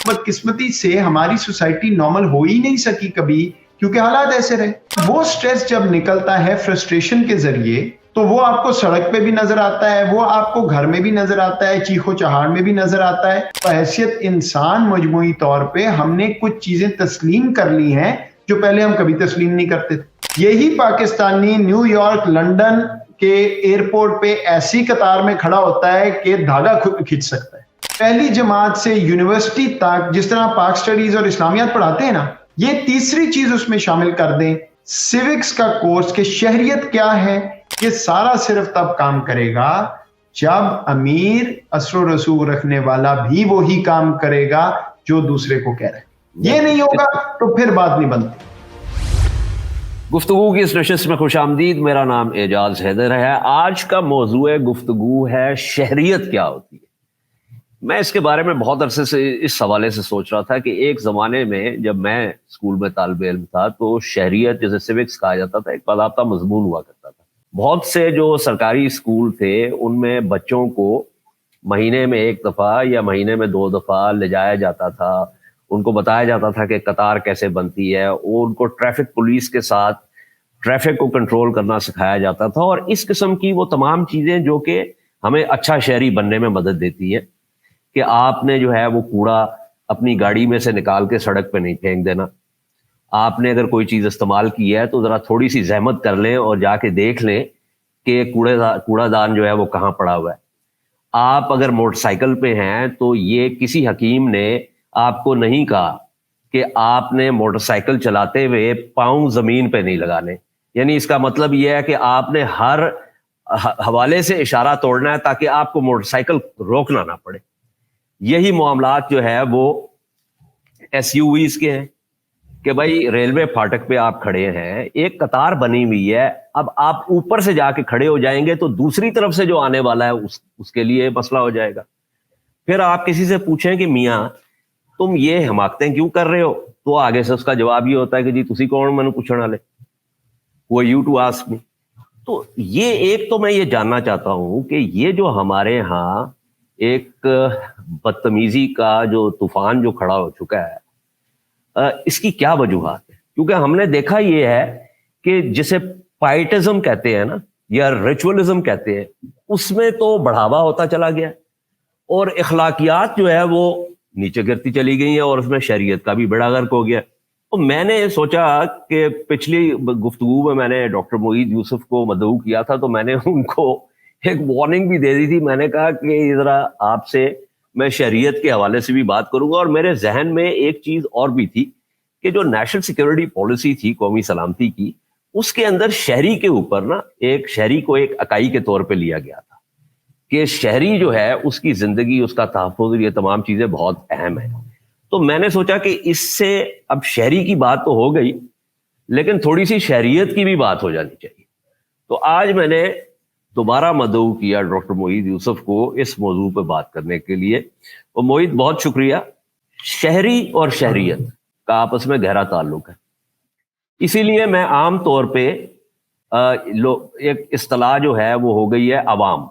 بدقسمتی سے ہماری سوسائٹی نارمل ہو ہی نہیں سکی کبھی، کیونکہ حالات ایسے رہے. وہ سٹریس جب نکلتا ہے فرسٹریشن کے ذریعے تو وہ آپ کو سڑک پہ بھی نظر آتا ہے، وہ آپ کو گھر میں بھی نظر آتا ہے، چیخ و چہار میں بھی نظر آتا ہے. بحیثیت انسان مجموعی طور پہ ہم نے کچھ چیزیں تسلیم کر لی ہیں جو پہلے ہم کبھی تسلیم نہیں کرتے تھے. یہی پاکستانی نیو یارک لنڈن کے ایئرپورٹ پہ ایسی قطار میں کھڑا ہوتا ہے کہ دھاگا کھینچ سکتا ہے. پہلی جماعت سے یونیورسٹی تک جس طرح پاک سٹڈیز اور اسلامیات پڑھاتے ہیں نا، یہ تیسری چیز اس میں شامل کر دیں سیوکس کا کورس کہ شہریت کیا ہے. یہ سارا صرف تب کام کرے گا جب امیر اثر و رسوخ رکھنے والا بھی وہی کام کرے گا جو دوسرے کو کہہ رہے ہیں. یہ نہیں ہوگا تو پھر بات نہیں بنتی. گفتگو کی اس نشست میں خوش آمدید. میرا نام اعجاز حیدر ہے. آج کا موضوع گفتگو ہے شہریت کیا ہوتی ہے. میں اس کے بارے میں بہت عرصے سے اس حوالے سے سوچ رہا تھا کہ ایک زمانے میں جب میں اسکول میں طالب علم تھا تو شہریت جسے سیوکس کہا جاتا تھا ایک باضابطہ مضمون ہوا کرتا تھا. بہت سے جو سرکاری اسکول تھے ان میں بچوں کو مہینے میں ایک دفعہ یا مہینے میں 2 دفعہ لے جایا جاتا تھا. ان کو بتایا جاتا تھا کہ قطار کیسے بنتی ہے، اور ان کو ٹریفک پولیس کے ساتھ ٹریفک کو کنٹرول کرنا سکھایا جاتا تھا. اور اس قسم کی وہ تمام چیزیں جو کہ ہمیں اچھا شہری بننے میں مدد دیتی ہیں کہ آپ نے جو ہے وہ کوڑا اپنی گاڑی میں سے نکال کے سڑک پہ نہیں پھینک دینا. آپ نے اگر کوئی چیز استعمال کی ہے تو ذرا تھوڑی سی زحمت کر لیں اور جا کے دیکھ لیں کہ کوڑا دان جو ہے وہ کہاں پڑا ہوا ہے. آپ اگر موٹر سائیکل پہ ہیں تو یہ کسی حکیم نے آپ کو نہیں کہا کہ آپ نے موٹر سائیکل چلاتے ہوئے پاؤں زمین پہ نہیں لگانے. یعنی اس کا مطلب یہ ہے کہ آپ نے ہر حوالے سے اشارہ توڑنا ہے تاکہ آپ کو موٹر سائیکل روکنا نہ پڑے. یہی معاملات جو ہے وہ ایس یو ویز کے ہیں کہ بھائی ریلوے پھاٹک پہ آپ کھڑے ہیں، ایک قطار بنی ہوئی ہے، اب آپ اوپر سے جا کے کھڑے ہو جائیں گے تو دوسری طرف سے جو آنے والا ہے اس کے لیے مسئلہ ہو جائے گا. پھر آپ کسی سے پوچھیں کہ میاں تم یہ حماقتیں کیوں کر رہے ہو، تو آگے سے اس کا جواب یہ ہوتا ہے کہ جی تسی کون میں نے پوچھنے والے، وہ یو ٹو آسک می. تو یہ ایک تو میں یہ جاننا چاہتا ہوں کہ یہ جو ہمارے ہاں ایک بدتمیزی کا جو طوفان جو کھڑا ہو چکا ہے، اس کی کیا وجوہات ہے. کیونکہ ہم نے دیکھا یہ ہے کہ جسے پائٹزم کہتے ہیں نا یا ریچولزم کہتے ہیں، اس میں تو بڑھاوا ہوتا چلا گیا اور اخلاقیات جو ہے وہ نیچے گرتی چلی گئی ہیں اور اس میں شریعت کا بھی بیڑا غرق ہو گیا. تو میں نے سوچا کہ پچھلی گفتگو میں نے ڈاکٹر معید یوسف کو مدعو کیا تھا تو میں نے ان کو ایک وارننگ بھی دے دی تھی. میں نے کہا کہ ذرا آپ سے میں شریعت کے حوالے سے بھی بات کروں گا. اور میرے ذہن میں ایک چیز اور بھی تھی کہ جو نیشنل سیکیورٹی پالیسی تھی قومی سلامتی کی، اس کے اندر شہری کے اوپر نا ایک شہری کو ایک اکائی کے طور پہ لیا گیا تھا کہ شہری جو ہے اس کی زندگی، اس کا تحفظ، یہ تمام چیزیں بہت اہم ہیں. تو میں نے سوچا کہ اس سے اب شہری کی بات تو ہو گئی لیکن تھوڑی سی شہریت کی بھی بات ہو جانی چاہیے. تو آج میں نے دوبارہ مدعو کیا ڈاکٹر معید یوسف کو اس موضوع پہ بات کرنے کے لیے. اور معید بہت شکریہ. شہری اور شہریت کا آپس میں گہرا تعلق ہے، اسی لیے میں عام طور پہ ایک اصطلاح جو ہے وہ ہو گئی ہے عوام.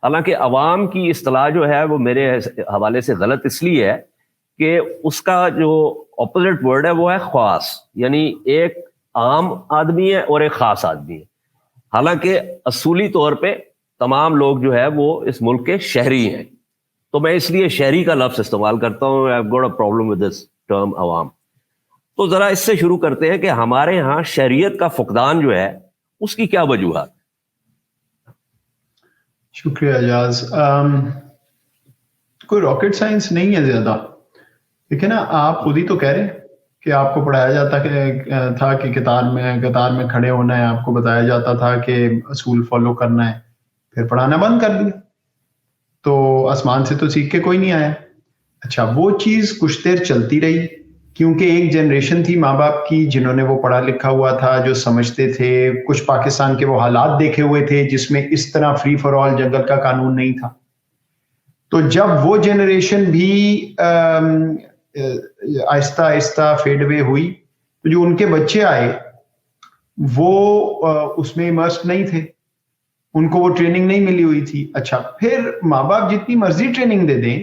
حالانکہ عوام کی اصطلاح جو ہے وہ میرے حوالے سے غلط اس لیے ہے کہ اس کا جو اپوزٹ ورڈ ہے وہ ہے خاص، یعنی ایک عام آدمی ہے اور ایک خاص آدمی ہے. حالانکہ اصولی طور پہ تمام لوگ جو ہے وہ اس ملک کے شہری ہیں. تو میں اس لیے شہری کا لفظ استعمال کرتا ہوں. I've got a problem with this term عوام. تو ذرا اس سے شروع کرتے ہیں کہ ہمارے ہاں شہریت کا فقدان جو ہے اس کی کیا وجوہات. شکریہ اعجاز. کوئی راکٹ سائنس نہیں ہے زیادہ، دیکھیں نا آپ خود ہی تو کہہ رہے ہیں کہ آپ کو پڑھایا جاتا تھا کہ قطار میں کھڑے ہونا ہے، آپ کو بتایا جاتا تھا کہ اصول فالو کرنا ہے، پھر پڑھانا بند کر دیا. تو آسمان سے تو سیکھ کے کوئی نہیں آیا. اچھا وہ چیز کچھ دیر چلتی رہی کیونکہ ایک جنریشن تھی ماں باپ کی جنہوں نے وہ پڑھا لکھا ہوا تھا، جو سمجھتے تھے. کچھ پاکستان کے وہ حالات دیکھے ہوئے تھے جس میں اس طرح فری فار آل جنگل کا قانون نہیں تھا. تو جب وہ جنریشن بھی آہستہ آہستہ فیڈ اوے ہوئی تو جو ان کے بچے آئے وہ اس میں امرسڈ نہیں تھے، ان کو وہ ٹریننگ نہیں ملی ہوئی تھی. اچھا پھر ماں باپ جتنی مرضی ٹریننگ دے دیں،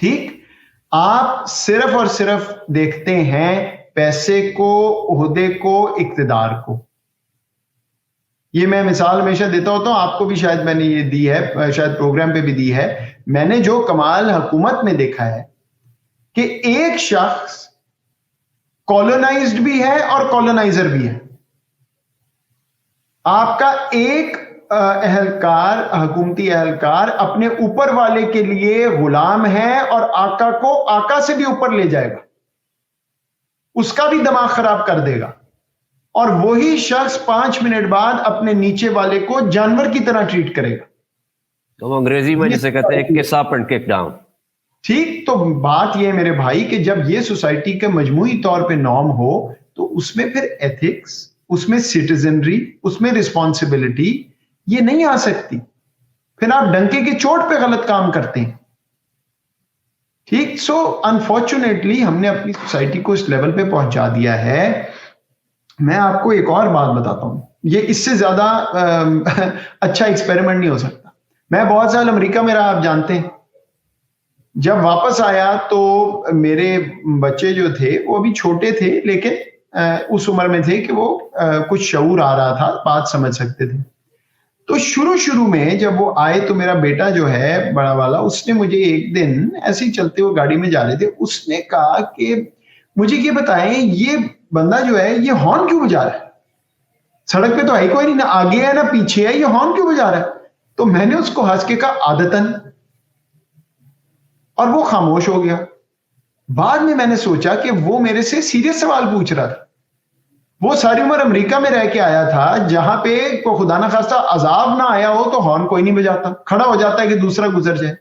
ٹھیک, آپ صرف اور صرف دیکھتے ہیں پیسے کو, عہدے کو, اقتدار کو. یہ میں مثال ہمیشہ دیتا ہوتا ہوں, آپ کو بھی شاید میں نے یہ دی ہے, شاید پروگرام پہ بھی دی ہے. میں نے جو کمال حکومت میں دیکھا ہے کہ ایک شخص کالونائزڈ بھی ہے اور کالونائزر بھی ہے. آپ کا ایک اہلکار, حکومتی اہلکار اپنے اوپر والے کے لیے غلام ہے اور آقا کو آقا سے بھی اوپر لے جائے گا, اس کا بھی دماغ خراب کر دے گا, اور وہی شخص 5 منٹ بعد اپنے نیچے والے کو جانور کی طرح ٹریٹ کرے گا. تو انگریزی میں جسے کہتے ہیں کس اپ اینڈ کک ڈاؤن. ٹھیک, تو بات یہ ہے میرے بھائی کہ جب یہ سوسائٹی کا مجموعی طور پہ نارم ہو تو اس میں پھر ایتھکس, اس میں سٹیزنری, اس میں رسپانسبلٹی یہ نہیں آ سکتی. پھر آپ ڈنکے کی چوٹ پہ غلط کام کرتے ہیں. ٹھیک, سو انفارچونیٹلی ہم نے اپنی سوسائٹی کو اس لیول پہ پہنچا دیا ہے. میں آپ کو ایک اور بات بتاتا ہوں, یہ اس سے زیادہ اچھا ایکسپیریمنٹ نہیں ہو سکتا. میں بہت سال امریکہ میں رہا, آپ جانتے ہیں. جب واپس آیا تو میرے بچے جو تھے وہ ابھی چھوٹے تھے, لیکن اس عمر میں تھے کہ وہ کچھ شعور آ رہا تھا, بات سمجھ سکتے تھے. تو شروع میں جب وہ آئے تو میرا بیٹا جو ہے بڑا والا, اس نے مجھے ایک دن ایسے ہی چلتے ہوئے گاڑی میں جا رہے تھے, اس نے کہا کہ مجھے یہ بتائیں یہ بندہ جو ہے یہ ہارن کیوں بجا رہا ہے, سڑک پہ تو ہے کوئی نہیں, نہ آگے ہے نہ پیچھے ہے, یہ ہارن کیوں بجا رہا ہے. تو میں نے اس کو ہنس کے کہا عادتاً, اور وہ خاموش ہو گیا. بعد میں نے سوچا کہ وہ میرے سے سیریس سوال پوچھ رہا تھا. وہ ساری عمر امریکہ میں رہ کے آیا تھا جہاں پہ کوئی خدا نہ خواستہ عذاب نہ آیا ہو تو ہارن کوئی نہیں بجاتا, کھڑا ہو جاتا ہے کہ دوسرا گزر جائے.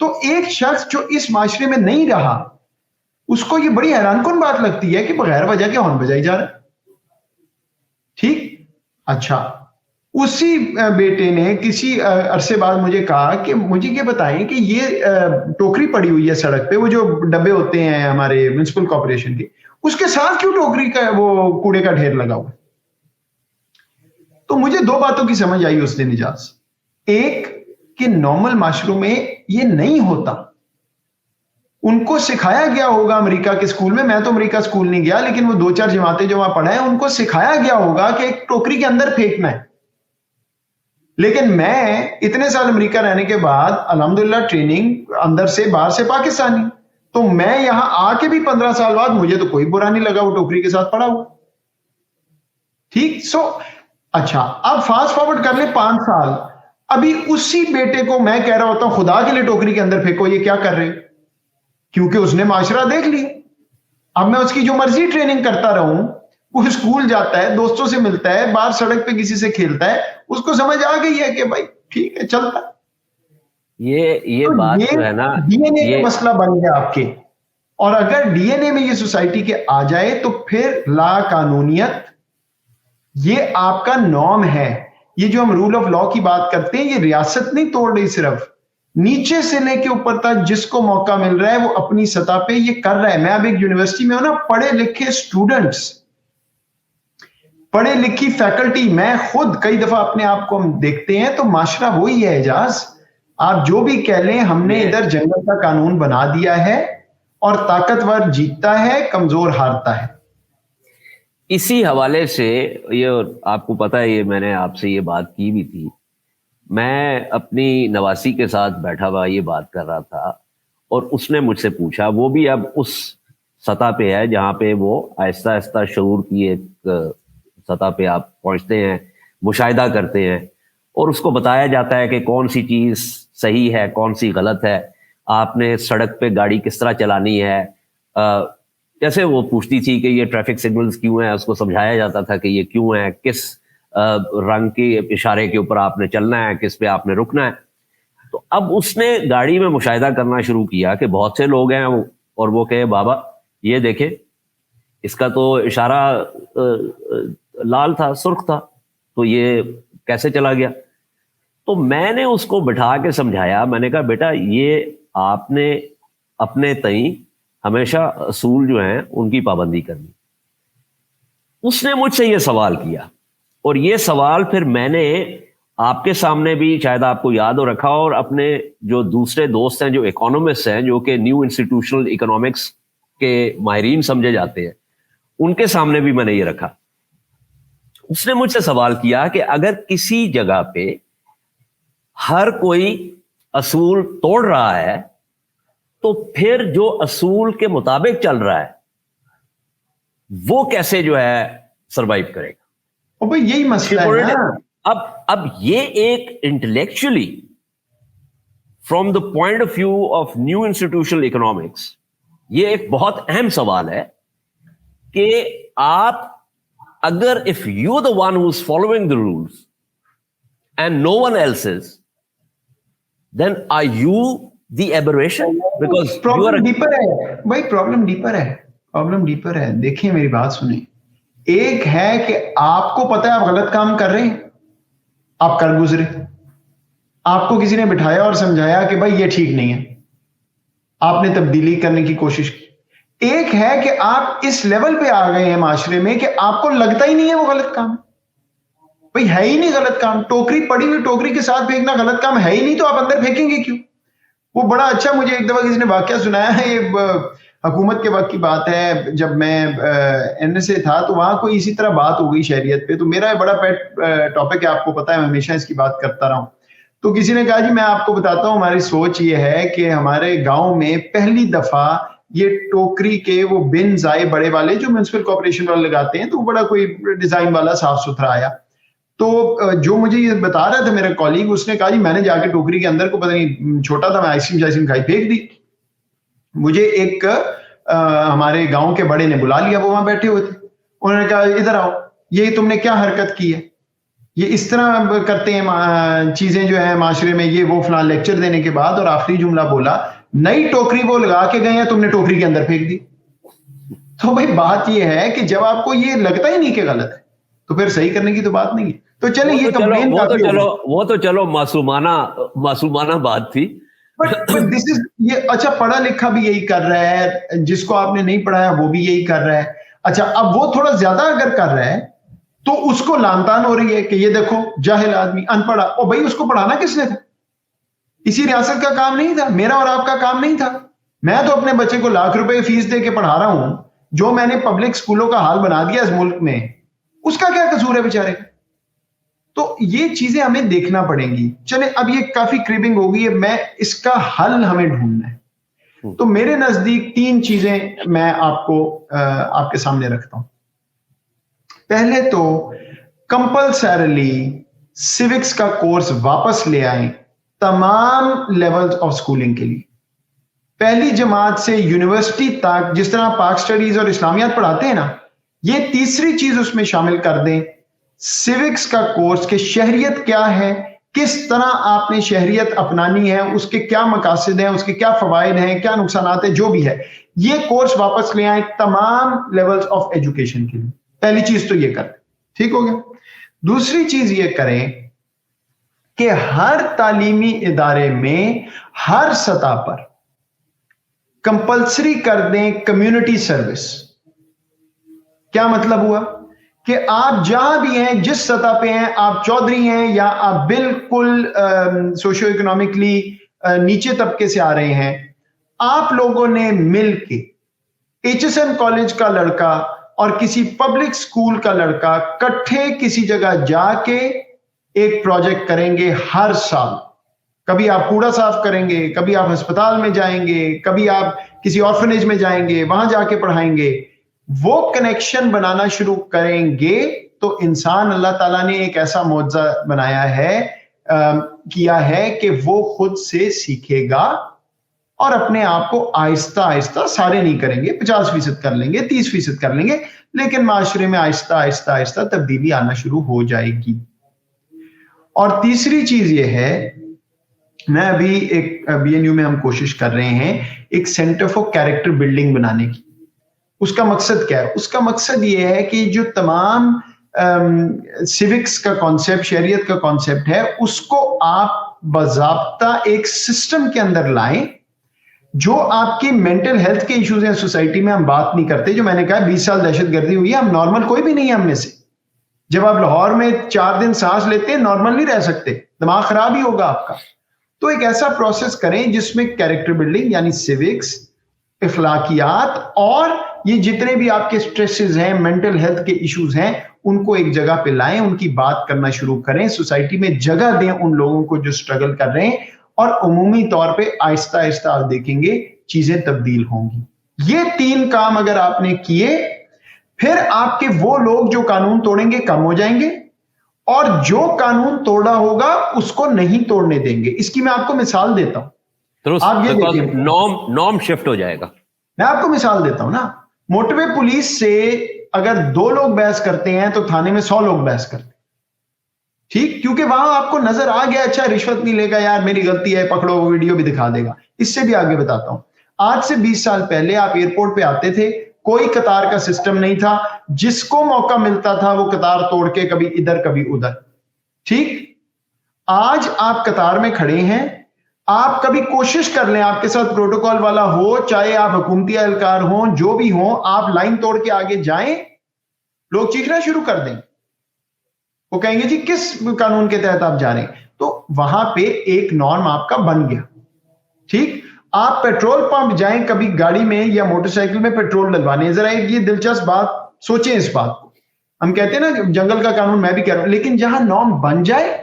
تو ایک شخص جو اس معاشرے میں نہیں رہا, اس کو یہ بڑی حیران کن بات لگتی ہے کہ بغیر وجہ کے ہارن بجائی جا رہا ہے. ٹھیک, اچھا, اسی بیٹے نے کسی عرصے بعد مجھے کہا کہ مجھے یہ بتائیں کہ یہ ٹوکری پڑی ہوئی ہے سڑک پہ, وہ جو ڈبے ہوتے ہیں ہمارے میونسپل کارپوریشن کے, اس کے ساتھ کیوں ٹوکری کا وہ کوڑے کا ڈھیر لگا ہوا ہے. تو مجھے 2 باتوں کی سمجھ آئی اس دن اجاز. ایک کہ نارمل معاشروں میں یہ نہیں ہوتا, ان کو سکھایا گیا ہوگا امریکہ کے اسکول میں, تو امریکہ اسکول نہیں گیا, لیکن وہ 2-4 جماعتیں جو وہاں پڑھا ہے ان کو سکھایا گیا ہوگا کہ ایک ٹوکری کے اندر پھینکنا ہے. لیکن میں اتنے سال امریکہ رہنے کے بعد الحمدللہ ٹریننگ اندر سے باہر سے پاکستانی, تو میں یہاں آ کے بھی 15 سال بعد مجھے تو کوئی برا نہیں لگا وہ ٹوکری کے ساتھ پڑا ہوا. ٹھیک, سو اچھا, اب فاسٹ فارورڈ کر لیں 5 سال, ابھی اسی بیٹے کو میں کہہ رہا ہوتا ہوں خدا کے لیے ٹوکری کے اندر پھینکو, یہ کیا کر رہے, کیونکہ اس نے معاشرہ دیکھ لی. اب میں اس کی جو مرضی ٹریننگ کرتا رہوں, وہ اسکول جاتا ہے, دوستوں سے ملتا ہے, باہر سڑک پہ کسی سے کھیلتا ہے, اس کو سمجھ آ گئی ہے کہ بھائی ٹھیک ہے چلتا. یہ بات جو ہے نا, ڈی این اے کا مسئلہ بن گیا آپ کے. اور اگر ڈی این اے میں یہ سوسائٹی کے آ جائے تو پھر لا قانونیت یہ آپ کا نارم ہے. یہ جو ہم رول آف لا کی بات کرتے ہیں, یہ ریاست نہیں توڑ رہی, صرف نیچے سے لے کے اوپر تک جس کو موقع مل رہا ہے وہ اپنی سطح پہ یہ کر رہا ہے. میں اب ایک یونیورسٹی میں ہوں نا, پڑھے لکھے اسٹوڈنٹس, پڑھے لکھی فیکلٹی, میں خود کئی دفعہ اپنے آپ کو ہم دیکھتے ہیں تو معاشرہ وہی ہے اعجاز. آپ جو بھی کہہ لیں, ہم نے ادھر جنگل کا قانون بنا دیا ہے اور طاقتور جیتتا ہے, کمزور ہارتا ہے. اسی حوالے سے یہ آپ کو پتا ہے, یہ میں نے آپ سے یہ بات کی بھی تھی, میں اپنی نواسی کے ساتھ بیٹھا ہوا یہ بات کر رہا تھا اور اس نے مجھ سے پوچھا, وہ بھی اب اس سطح پہ ہے جہاں پہ وہ آہستہ آہستہ شعور کی ایک سطح پہ آپ پہنچتے ہیں, مشاہدہ کرتے ہیں, اور اس کو بتایا جاتا ہے کہ کون سی چیز صحیح ہے, کون سی غلط ہے, آپ نے سڑک پہ گاڑی کس طرح چلانی ہے. جیسے وہ پوچھتی تھی کہ یہ ٹریفک سگنلز کیوں ہیں, اس کو سمجھایا جاتا تھا کہ یہ کیوں ہیں, کس رنگ کے اشارے کے اوپر آپ نے چلنا ہے, کس پہ آپ نے رکنا ہے. تو اب اس نے گاڑی میں مشاہدہ کرنا شروع کیا کہ بہت سے لوگ ہیں اور وہ کہے بابا یہ دیکھیں اس کا تو اشارہ لال تھا, سرخ تھا, تو یہ کیسے چلا گیا. تو میں نے اس کو بٹھا کے سمجھایا, میں نے کہا بیٹا یہ آپ نے اپنے تئیں ہمیشہ اصول جو ہیں ان کی پابندی کرنی. اس نے مجھ سے یہ سوال کیا اور یہ سوال پھر میں نے آپ کے سامنے بھی شاید آپ کو یاد ہو رکھا، اور اپنے جو دوسرے دوست ہیں جو اکانومسٹ ہیں، جو کہ نیو انسٹیٹیوشنل اکنامکس کے ماہرین سمجھے جاتے ہیں، ان کے سامنے بھی میں نے یہ رکھا. اس نے مجھ سے سوال کیا کہ اگر کسی جگہ پہ ہر کوئی اصول توڑ رہا ہے تو پھر جو اصول کے مطابق چل رہا ہے وہ کیسے جو ہے سروائیو کرے گا؟ اور بھائی یہی مسئلہ ہے نا. اب یہ ایک intellectually from the point of view of new institutional economics یہ ایک بہت اہم سوال ہے کہ آپ اگر if you're the one who's following the rules and no one else is, then are you the aberration? Because problem deeper ہے بھائی, پرابلم ڈیپر ہے. دیکھیں میری بات سنیں, ایک ہے کہ آپ کو پتا ہے آپ غلط کام کر رہے ہیں, آپ کر گزرے, آپ کو کسی نے بٹھایا اور سمجھایا کہ بھائی یہ ٹھیک نہیں ہے, آپ نے تبدیلی کرنے کی کوشش کی. ایک ہے کہ آپ اس لیول پہ آ گئے ہیں معاشرے میں کہ آپ کو لگتا ہی نہیں ہے وہ غلط کام, بھائی ہے ہی نہیں غلط کام. ٹوکری پڑی ہوئی ٹوکری کے ساتھ پھینکنا غلط کام ہے ہی نہیں, تو آپ اندر پھینکیں گے کیوں؟ وہ بڑا اچھا, مجھے ایک دفعہ کسی نے واقعہ سنایا ہے, یہ حکومت کے وقت کی بات ہے, جب میں این ایس اے تھا تو وہاں کوئی اسی طرح بات ہو گئی شہریت پہ. تو میرا بڑا پیٹ ٹاپک ہے, آپ کو پتا ہے میں ہمیشہ اس کی بات کرتا رہا ہوں. تو کسی نے کہا جی میں آپ کو بتاتا ہوں, ہماری سوچ یہ ہے کہ ہمارے گاؤں میں پہلی دفعہ یہ ٹوکری کے وہ بنز آئے بڑے والے جو میونسپل کارپوریشن والے لگاتے ہیں, تو وہ بڑا کوئی ڈیزائن والا صاف ستھرا آیا. تو جو مجھے یہ بتا رہا تھا میرا کالیگ, اس نے کہا جی میں نے جا کے ٹوکری کے اندر کو پتہ نہیں چھوٹا تھا, میں آئس کریم کھائی پھینک دی. مجھے ایک ہمارے گاؤں کے بڑے نے بلا لیا, وہ وہاں بیٹھے ہوئے تھے. انہوں نے کہا ادھر آؤ, یہ تم نے کیا حرکت کی ہے, یہ اس طرح کرتے ہیں چیزیں جو ہیں معاشرے میں, یہ وہ فلاں لیکچر دینے کے بعد, اور آخری جملہ بولا نئی ٹوکری وہ لگا کے گئے ہیں, تم نے ٹوکری کے اندر پھینک دی. تو بھائی بات یہ ہے کہ جب آپ کو یہ لگتا ہی نہیں کہ غلط ہے تو پھر صحیح کرنے کی تو بات نہیں ہے. تو چلیں یہ کمپلین وہ تو چلو معصومانہ بات تھی. یہ اچھا پڑھا لکھا بھی یہی کر رہا ہے, جس کو آپ نے نہیں پڑھایا وہ بھی یہی کر رہا ہے. اچھا اب وہ تھوڑا زیادہ اگر کر رہا ہے تو اس کو لان تان ہو رہی ہے کہ یہ دیکھو جاہل آدمی, ان پڑھا. اور بھائی اس کو پڑھانا کس نے تھا؟ اسی ریاست کا کام نہیں تھا, میرا اور آپ کا کام نہیں تھا. میں تو اپنے بچے کو لاکھ روپے فیس دے کے پڑھا رہا ہوں, جو میں نے پبلک سکولوں کا حال بنا دیا اس ملک میں, اس کا کیا قصور ہے بیچارے کا؟ تو یہ چیزیں ہمیں دیکھنا پڑیں گی. چلیں اب یہ کافی کریبنگ ہو گئی ہے, میں اس کا حل ہمیں ڈھونڈنا ہے. تو میرے نزدیک 3 چیزیں میں آپ کو آپ کے سامنے رکھتا ہوں. پہلے تو کمپلسریلی سیوکس کا کورس واپس لے آئیں تمام لیولز آف سکولنگ کے لیے, پہلی جماعت سے یونیورسٹی تک, جس طرح پاک سٹڈیز اور اسلامیات پڑھاتے ہیں نا, یہ تیسری چیز اس میں شامل کر دیں, سیوکس کا کورس کہ شہریت کیا ہے, کس طرح آپ نے شہریت اپنانی ہے, اس کے کیا مقاصد ہیں, اس کے کیا فوائد ہیں, کیا نقصانات ہیں, جو بھی ہے, یہ کورس واپس لے آئیں تمام لیولز آف ایجوکیشن کے لیے. پہلی چیز تو یہ کریں, ٹھیک ہو گیا. دوسری چیز یہ کریں کہ ہر تعلیمی ادارے میں ہر سطح پر کمپلسری کر دیں کمیونٹی سروس. کیا مطلب ہوا کہ آپ جہاں بھی ہیں, جس سطح پہ ہیں, آپ چودھری ہیں یا آپ بالکل سوشو اکنامکلی نیچے طبقے سے آ رہے ہیں, آپ لوگوں نے مل کے ایچ ایس ایم کالج کا لڑکا اور کسی پبلک سکول کا لڑکا کٹھے کسی جگہ جا کے ایک پروجیکٹ کریں گے ہر سال. کبھی آپ کوڑا صاف کریں گے, کبھی آپ ہسپتال میں جائیں گے, کبھی آپ کسی آرفنیج میں جائیں گے, وہاں جا کے پڑھائیں گے. وہ کنیکشن بنانا شروع کریں گے تو انسان اللہ تعالیٰ نے ایک ایسا معجزہ بنایا ہے, کیا ہے کہ وہ خود سے سیکھے گا اور اپنے آپ کو آہستہ آہستہ, سارے نہیں کریں گے, 50% کر لیں گے, 30% کر لیں گے, لیکن معاشرے میں آہستہ آہستہ آہستہ تبدیلی آنا شروع ہو جائے گی. اور تیسری چیز یہ ہے, میں ابھی ایک بی این یو میں ہم کوشش کر رہے ہیں ایک سینٹر فار کیریکٹر بلڈنگ بنانے کی. اس کا مقصد کیا ہے؟ اس کا مقصد یہ ہے کہ جو تمام سیوکس کا کانسیپٹ, شہریت کا کانسیپٹ ہے, اس کو آپ باضابطہ ایک سسٹم کے اندر لائیں. جو آپ کی مینٹل ہیلتھ کے ایشوز ہیں سوسائٹی میں, ہم بات نہیں کرتے. جو میں نے کہا 20 سال دہشت گردی ہوئی ہے, ہم نارمل کوئی بھی نہیں ہے ہم میں سے. جب آپ لاہور میں 4 دن سانس لیتے ہیں نارمل نہیں رہ سکتے, دماغ خراب ہی ہوگا آپ کا. تو ایک ایسا پروسیس کریں جس میں کیریکٹر بلڈنگ یعنی سیوکس, اخلاقیات اور یہ جتنے بھی آپ کے سٹریسز ہیں, مینٹل ہیلتھ کے ایشوز ہیں, ان کو ایک جگہ پہ لائیں, ان کی بات کرنا شروع کریں, سوسائٹی میں جگہ دیں ان لوگوں کو جو سٹرگل کر رہے ہیں, اور عمومی طور پہ آہستہ آہستہ آپ دیکھیں گے چیزیں تبدیل ہوں گی. یہ 3 کام اگر آپ نے کیے, پھر آپ کے وہ لوگ جو قانون توڑیں گے کم ہو جائیں گے, اور جو قانون توڑا ہوگا اس کو نہیں توڑنے دیں گے. اس کی میں آپ کو مثال دیتا ہوں. آپ یہ دیکھیں, نارم شفٹ ہو جائے گا. میں آپ کو مثال دیتا ہوں نا, موٹر وے پولیس سے اگر 2 لوگ بحث کرتے ہیں تو تھانے میں 100 لوگ بحث کرتے ہیں. ٹھیک, کیونکہ وہاں آپ کو نظر آ گیا اچھا رشوت نہیں لے گا, یار میری غلطی ہے, پکڑو, وہ ویڈیو بھی دکھا دے گا. اس سے بھی آگے بتاتا ہوں, آج سے 20 سال پہلے آپ ایئرپورٹ پہ آتے تھے, کوئی قطار کا سسٹم نہیں تھا, جس کو موقع ملتا تھا وہ قطار توڑ کے کبھی ادھر کبھی ادھر. ٹھیک, آج آپ قطار میں کھڑے ہیں, آپ کبھی کوشش کر لیں, آپ کے ساتھ پروٹوکول والا ہو, چاہے آپ حکومتی اہلکار ہوں, جو بھی ہوں, آپ لائن توڑ کے آگے جائیں, لوگ چیخنا شروع کر دیں, وہ کہیں گے جی کس قانون کے تحت آپ جا رہے ہیں. تو وہاں پہ ایک نارم آپ کا بن گیا. ٹھیک, آپ پیٹرول پمپ جائیں کبھی گاڑی میں یا موٹر سائیکل میں پیٹرول ڈلوانے, ذرا ایک یہ دلچسپ بات سوچیں اس بات کو. ہم کہتے ہیں نا جنگل کا قانون, میں بھی کہہ رہا ہوں, لیکن جہاں نارم بن جائے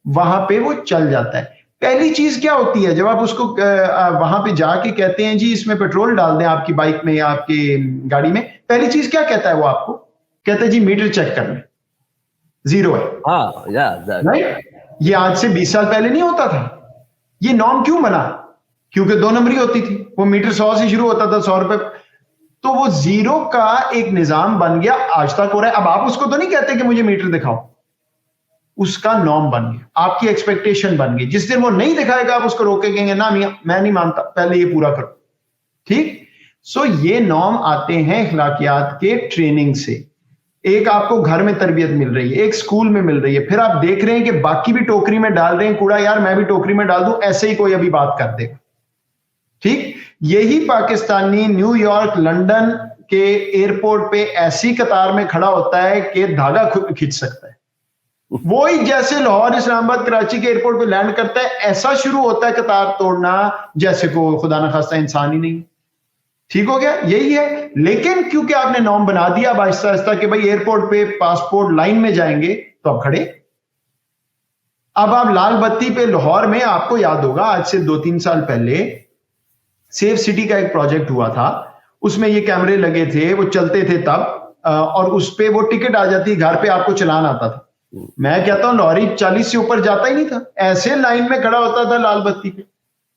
وہاں پہ وہ چل جاتا ہے. پہلی چیز کیا ہوتی ہے جب آپ اس کو وہاں پہ جا کے کہتے ہیں جی اس میں پیٹرول ڈال دیں آپ کی بائک میں یا آپ کی گاڑی میں, پہلی چیز کیا کہتا ہے وہ آپ کو, کہتا ہے جی میٹر چیک کر لیں, 0 ہے. یہ آج سے 20 سال پہلے نہیں ہوتا تھا. یہ نارم کیوں بنا, کیونکہ 2 نمبری ہوتی تھی, وہ میٹر 100 سے شروع ہوتا تھا, 100 روپے, تو وہ 0 کا ایک نظام بن گیا, آج تک ہو رہا ہے. اب آپ اس کو تو نہیں کہتے کہ مجھے میٹر دکھاؤ, اس کا نارم بن گیا, آپ کی ایکسپیکٹیشن بن گئی. جس دن وہ نہیں دکھائے گا آپ اس کو روکے گے نا, میں نہیں مانتا, پہلے یہ پورا کرو. ٹھیک, سو یہ نارم آتے ہیں اخلاقیات کے ٹریننگ سے. ایک آپ کو گھر میں تربیت مل رہی ہے, ایک سکول میں مل رہی ہے, پھر آپ دیکھ رہے ہیں کہ باقی بھی ٹوکری میں ڈال رہے ہیں کوڑا, یار میں بھی ٹوکری میں ڈال دوں, ایسے ہی کوئی ابھی بات کر دے گا. ٹھیک, یہی پاکستانی نیو یارک لنڈن کے ایئرپورٹ پہ ایسی قطار میں کھڑا ہوتا ہے کہ دھاگا کھینچ سکتا ہے. وہی جیسے لاہور اسلام آباد کراچی کے ایئرپورٹ پہ لینڈ کرتا ہے, ایسا شروع ہوتا ہے قطار توڑنا جیسے کو خدا نخواستہ انسان ہی نہیں. ٹھیک ہو گیا, یہی ہے. لیکن کیونکہ آپ نے نارم بنا دیا اب آہستہ آہستہ کہ بھائی ایئرپورٹ پہ پاسپورٹ لائن میں جائیں گے تو آپ کھڑے. اب آپ لال بتی پہ لاہور میں, آپ کو یاد ہوگا آج سے 2-3 سال پہلے سیف سٹی کا ایک پروجیکٹ ہوا تھا, اس میں یہ کیمرے لگے تھے, وہ چلتے تھے تب, اور اس پہ وہ ٹکٹ آ جاتی, گھر پہ آپ کو چلان آتا تھا. میں کہتا ہوں لوری 40 سے اوپر جاتا ہی نہیں تھا, ایسے لائن میں کھڑا ہوتا تھا لال بتی پہ.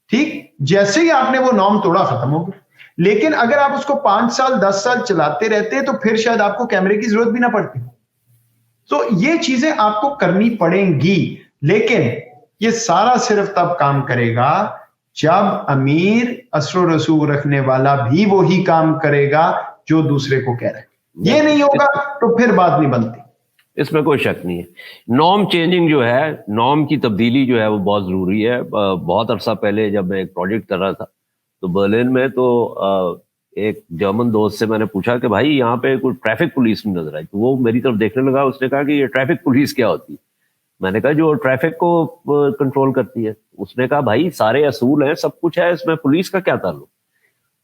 ٹھیک, جیسے ہی آپ نے وہ نارم توڑا ختم ہو گیا. لیکن اگر آپ اس کو 5 سال 10 سال چلاتے رہتے تو پھر شاید آپ کو کیمرے کی ضرورت بھی نہ پڑتی. تو یہ چیزیں آپ کو کرنی پڑیں گی, لیکن یہ سارا صرف تب کام کرے گا جب امیر اثر و رسوخ رکھنے والا بھی وہی کام کرے گا جو دوسرے کو کہہ رہا ہے. یہ نہیں ہوگا تو پھر بات نہیں بنتی. اس میں کوئی شک نہیں ہے. نارم چینجنگ جو ہے, نارم کی تبدیلی جو ہے وہ بہت ضروری ہے. بہت عرصہ پہلے جب میں ایک پروجیکٹ کر رہا تھا تو برلن میں, تو ایک جرمن دوست سے میں نے پوچھا کہ بھائی یہاں پہ کوئی ٹریفک پولیس نہیں نظر آئی. تو وہ میری طرف دیکھنے لگا, اس نے کہا کہ یہ ٹریفک پولیس کیا ہوتی ہے. میں نے کہا جو ٹریفک کو کنٹرول کرتی ہے. اس نے کہا بھائی سارے اصول ہیں, سب کچھ ہے, اس میں پولیس کا کیا تعلق.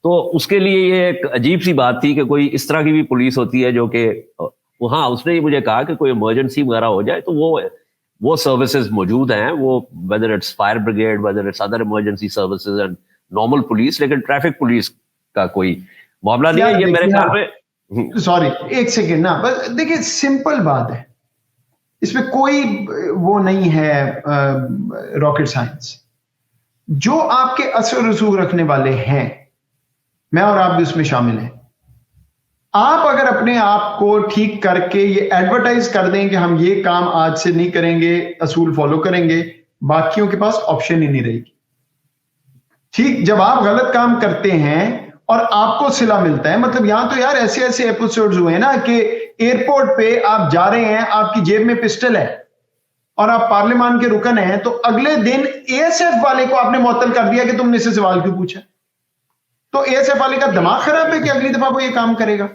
تو اس کے لیے یہ ایک عجیب سی بات تھی کہ کوئی اس طرح کی بھی پولیس ہوتی ہے جو کہ, ہاں اس نے مجھے کہا کہ کوئی ایمرجنسی وغیرہ ہو جائے تو وہ سروسز موجود ہیں, وہ whether it's fire brigade, whether it's other emergency services and normal police, لیکن ٹریفک پولیس کا کوئی معاملہ نہیں ہے. یہ میرے خیال میں, سوری ایک سیکنڈ نا, بس دیکھیں سمپل بات ہے, اس میں کوئی وہ نہیں ہے راکٹ سائنس. جو آپ کے اثر و رسوخ رکھنے والے ہیں, میں اور آپ بھی اس میں شامل ہیں, آپ اگر اپنے آپ کو ٹھیک کر کے یہ ایڈورٹائز کر دیں کہ ہم یہ کام آج سے نہیں کریں گے, اصول فالو کریں گے, باقیوں کے پاس آپشن ہی نہیں رہے گی. ٹھیک, جب آپ غلط کام کرتے ہیں اور آپ کو صلہ ملتا ہے, مطلب یہاں تو یار ایسے ایسے ایپیسوڈز ہوئے ہیں نا کہ ایئرپورٹ پہ آپ جا رہے ہیں, آپ کی جیب میں پسٹل ہے اور آپ پارلیمان کے رکن ہیں, تو اگلے دن اے ایس ایف والے کو آپ نے معطل کر دیا کہ تم نے اس سے سوال کیوں پوچھا. تو اے ایس ایف والے کا دماغ خراب ہے کہ اگلی دفعہ وہ یہ کام کرے گا.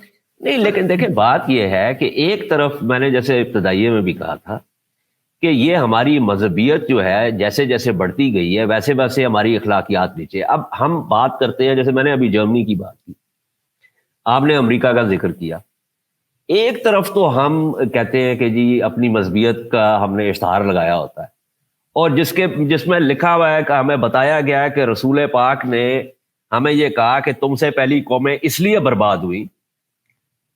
نہیں لیکن دیکھیں بات یہ ہے کہ ایک طرف میں نے جیسے ابتدائیے میں بھی کہا تھا کہ یہ ہماری مذہبیت جو ہے جیسے جیسے بڑھتی گئی ہے ویسے ویسے ہماری اخلاقیات نیچے. اب ہم بات کرتے ہیں، جیسے میں نے ابھی جرمنی کی بات کی، آپ نے امریکہ کا ذکر کیا. ایک طرف تو ہم کہتے ہیں کہ جی اپنی مذہبیت کا ہم نے اشتہار لگایا ہوتا ہے، اور جس میں لکھا ہوا ہے کہ ہمیں بتایا گیا ہے کہ رسول پاک نے ہمیں یہ کہا کہ تم سے پہلی قومیں اس لیے برباد ہوئی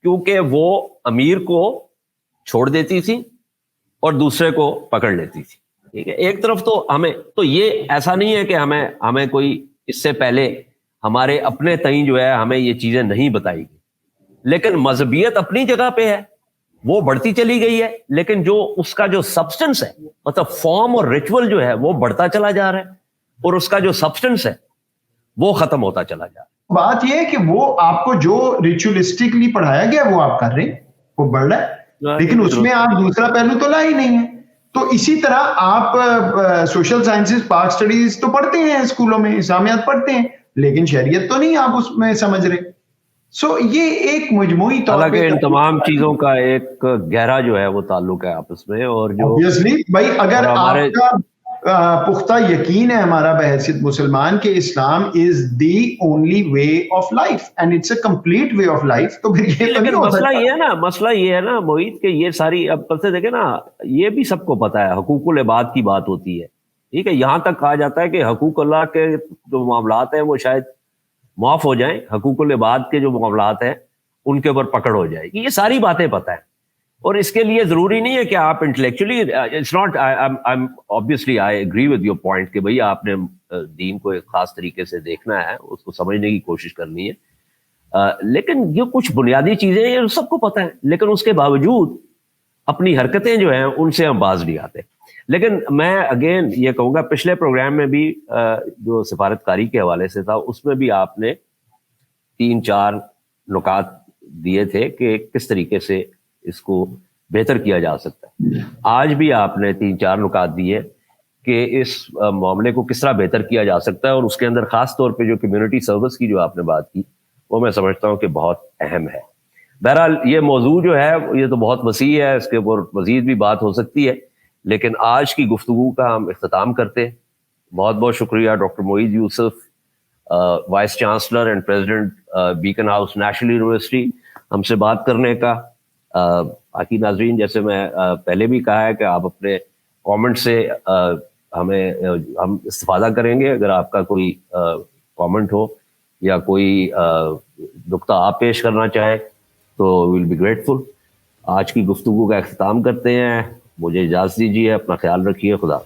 کیونکہ وہ امیر کو چھوڑ دیتی تھی اور دوسرے کو پکڑ لیتی تھی. ٹھیک ہے، ایک طرف تو ہمیں تو یہ ایسا نہیں ہے کہ ہمیں کوئی اس سے پہلے ہمارے اپنے تئیں جو ہے ہمیں یہ چیزیں نہیں بتائی گئی، لیکن مذہبیت اپنی جگہ پہ ہے، وہ بڑھتی چلی گئی ہے، لیکن جو اس کا جو سبسٹنس ہے، مطلب فارم اور ریچول جو ہے وہ بڑھتا چلا جا رہا ہے، اور اس کا جو سبسٹنس ہے وہ ختم ہوتا چلا جا رہا ہے. بات یہ ہے کہ وہ آپ کو جو ریچولسٹکلی پڑھایا گیا وہ آپ کر رہے ہیں، وہ بڑھ رہا ہے، لیکن اس میں آپ دوسرا پہلو تو لا ہی نہیں ہے. تو اسی طرح آپ سوشل سائنسز، پاک سٹڈیز تو پڑھتے ہیں اسکولوں میں، اسلامیات پڑھتے ہیں، لیکن شریعت تو نہیں آپ اس میں سمجھ رہے. سو یہ ایک مجموعی طور حالانکہ پہ ان تمام چیزوں کا ایک گہرا جو ہے وہ تعلق ہے آپس میں، اور جو obviously بھائی اگر اور ہمارے آپ کا پختہ یقین ہے ہمارا بحیثیت مسلمان کہ Islam is the only way of life and it's a complete way of life, تو پھر یہ تو نہیں لیکن ہو مسئلہ سکتا. یہ ہے نا موہت کہ یہ ساری اب سے دیکھیں نا، یہ بھی سب کو پتا ہے حقوق العباد کی بات ہوتی ہے. ٹھیک ہے، یہاں تک کہا جاتا ہے کہ حقوق اللہ کے جو معاملات ہیں وہ شاید معاف ہو جائیں، حقوق العباد کے جو معاملات ہیں ان کے اوپر پکڑ ہو جائے گی. یہ ساری باتیں پتہ ہیں، اور اس کے لیے ضروری نہیں ہے کہ آپ intellectually, it's not, obviously I agree with your point کہ بھئی آپ نے دین کو ایک خاص طریقے سے دیکھنا ہے، اس کو سمجھنے کی کوشش کرنی ہے، لیکن یہ کچھ بنیادی چیزیں یہ سب کو پتہ ہے، لیکن اس کے باوجود اپنی حرکتیں جو ہیں ان سے ہم باز نہیں آتے. لیکن میں اگین یہ کہوں گا، پچھلے پروگرام میں بھی جو سفارتکاری کے حوالے سے تھا اس میں بھی آپ نے 3-4 نکات دیے تھے کہ کس طریقے سے اس کو بہتر کیا جا سکتا ہے. آج بھی آپ نے 3-4 نکات دیے کہ اس معاملے کو کس طرح بہتر کیا جا سکتا ہے، اور اس کے اندر خاص طور پہ جو کمیونٹی سروس کی جو آپ نے بات کی وہ میں سمجھتا ہوں کہ بہت اہم ہے. بہرحال یہ موضوع جو ہے یہ تو بہت وسیع ہے، اس کے اوپر مزید بھی بات ہو سکتی ہے، لیکن آج کی گفتگو کا ہم اختتام کرتے ہیں. بہت بہت شکریہ doctor Moeed Yusuf, vice chancellor and president Beaconhouse national university, ہم سے بات کرنے کا. باقی ناظرین، جیسے میں پہلے بھی کہا ہے کہ آپ اپنے کامنٹ سے ہم استفادہ کریں گے. اگر آپ کا کوئی کامنٹ ہو یا کوئی نقطہ آپ پیش کرنا چاہیں تو ویل بی گریٹفل. آج کی گفتگو کا اختتام کرتے ہیں، مجھے اجازت دیجیے، اپنا خیال رکھیے، خدا.